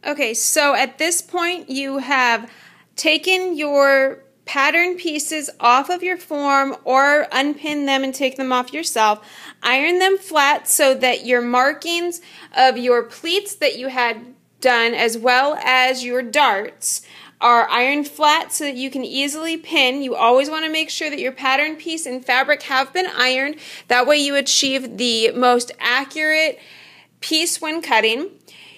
Okay, so at this point you have taken your pattern pieces off of your form or unpin them and take them off yourself. Iron them flat so that your markings of your pleats that you had done as well as your darts are ironed flat so that you can easily pin. You always want to make sure that your pattern piece and fabric have been ironed. That way you achieve the most accurate piece when cutting.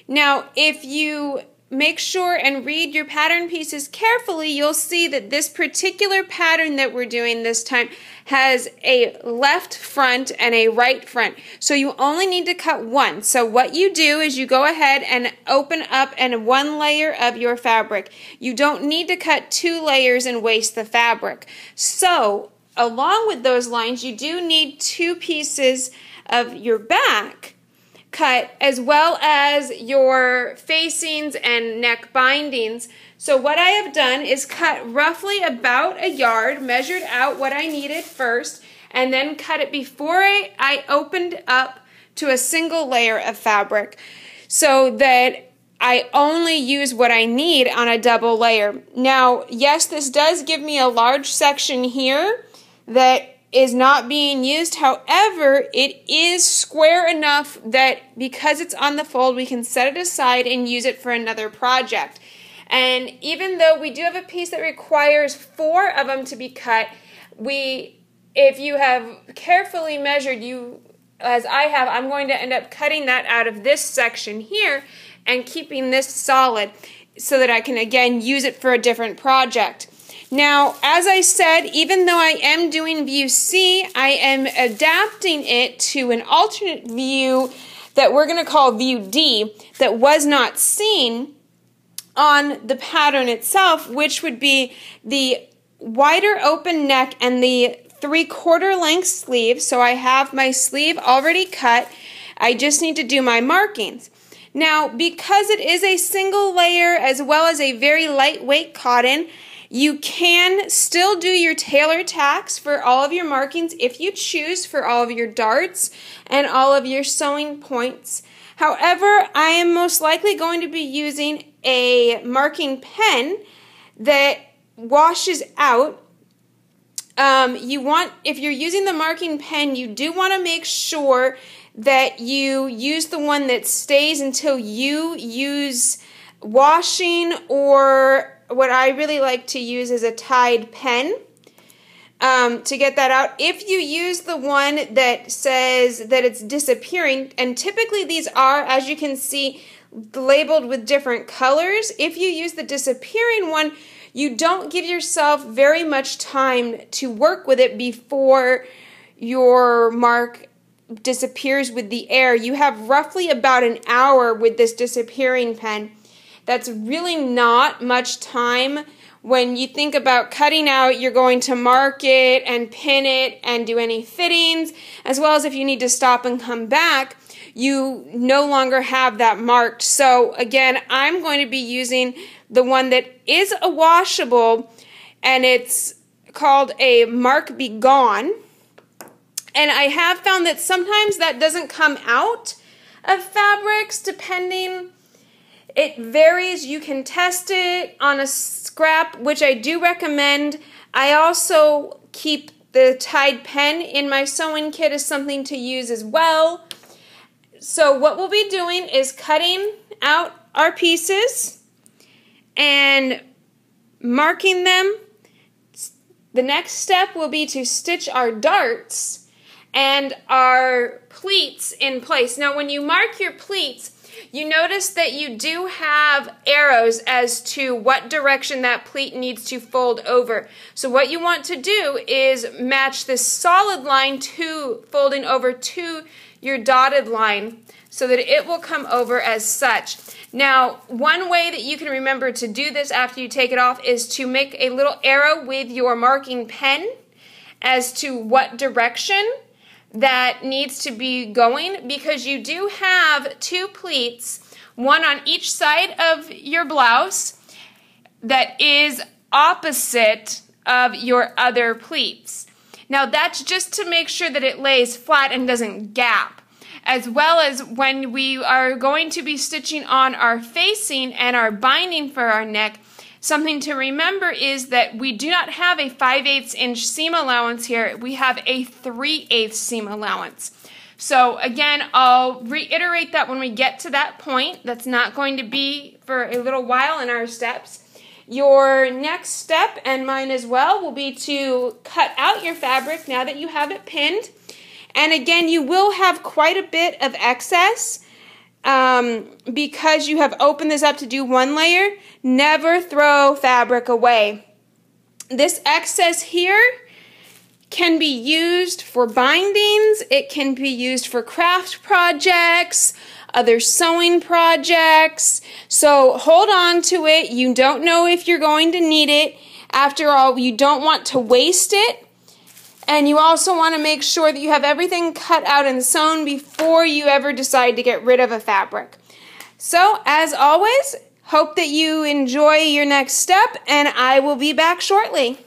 Now, if you make sure and read your pattern pieces carefully, you'll see that this particular pattern that we're doing this time has a left front and a right front. So you only need to cut one. So what you do is you go ahead and open up and one layer of your fabric. You don't need to cut two layers and waste the fabric. So along with those lines, you do need two pieces of your back cut as well as your facings and neck bindings. So what I have done is cut roughly about a yard, measured out what I needed first, and then cut it before I opened up to a single layer of fabric so that I only use what I need on a double layer. Now, yes, this does give me a large section here that is not being used. However, it is square enough that because it's on the fold, we can set it aside and use it for another project. And even though we do have a piece that requires 4 of them to be cut, if you have carefully measured, as I have, I'm going to end up cutting that out of this section here and keeping this solid so that I can again use it for a different project. Now, as I said, even though I am doing view C, I am adapting it to an alternate view that we're going to call view D that was not seen on the pattern itself, which would be the wider open neck and the 3/4 length sleeve. So I have my sleeve already cut. I just need to do my markings. Now, because it is a single layer as well as a very lightweight cotton, you can still do your tailor tacks for all of your markings if you choose, for all of your darts and all of your sewing points. However, I am most likely going to be using a marking pen that washes out. If you're using the marking pen, you do want to make sure that you use the one that stays until you use washing, or what I really like to use is a Tide pen to get that out. If you use the one that says that it's disappearing, and typically these are, as you can see, labeled with different colors. If you use the disappearing one, you don't give yourself very much time to work with it before your mark disappears with the air. You have roughly about an hour with this disappearing pen. That's really not much time. When you think about cutting out, you're going to mark it and pin it and do any fittings, as well as if you need to stop and come back, you no longer have that marked. So again, I'm going to be using the one that is a washable, and it's called a Mark Be Gone. And I have found that sometimes that doesn't come out of fabrics, depending. It varies. You can test it on a scrap, which I do recommend. I also keep the Tide pen in my sewing kit as something to use as well. So what we'll be doing is cutting out our pieces and marking them. The next step will be to stitch our darts and our pleats in place. Now, when you mark your pleats, you notice that you do have arrows as to what direction that pleat needs to fold over. So what you want to do is match this solid line to folding over to your dotted line so that it will come over as such. Now, one way that you can remember to do this after you take it off is to make a little arrow with your marking pen as to what direction that needs to be going, because you do have 2 pleats, one on each side of your blouse that is opposite of your other pleats. Now that's just to make sure that it lays flat and doesn't gap. as well as when we are going to be stitching on our facing and our binding for our neck. Something to remember is that we do not have a 5/8 inch seam allowance here. We have a 3/8 seam allowance. So again, I'll reiterate that when we get to that point. That's not going to be for a little while in our steps. Your next step, and mine as well, will be to cut out your fabric now that you have it pinned. And again, you will have quite a bit of excess because you have opened this up to do one layer. Never throw fabric away. This excess here can be used for bindings. It can be used for craft projects, other sewing projects. So hold on to it. You don't know if you're going to need it. After all, you don't want to waste it. And you also want to make sure that you have everything cut out and sewn before you ever decide to get rid of a fabric. So, as always, hope that you enjoy your next step, and I will be back shortly.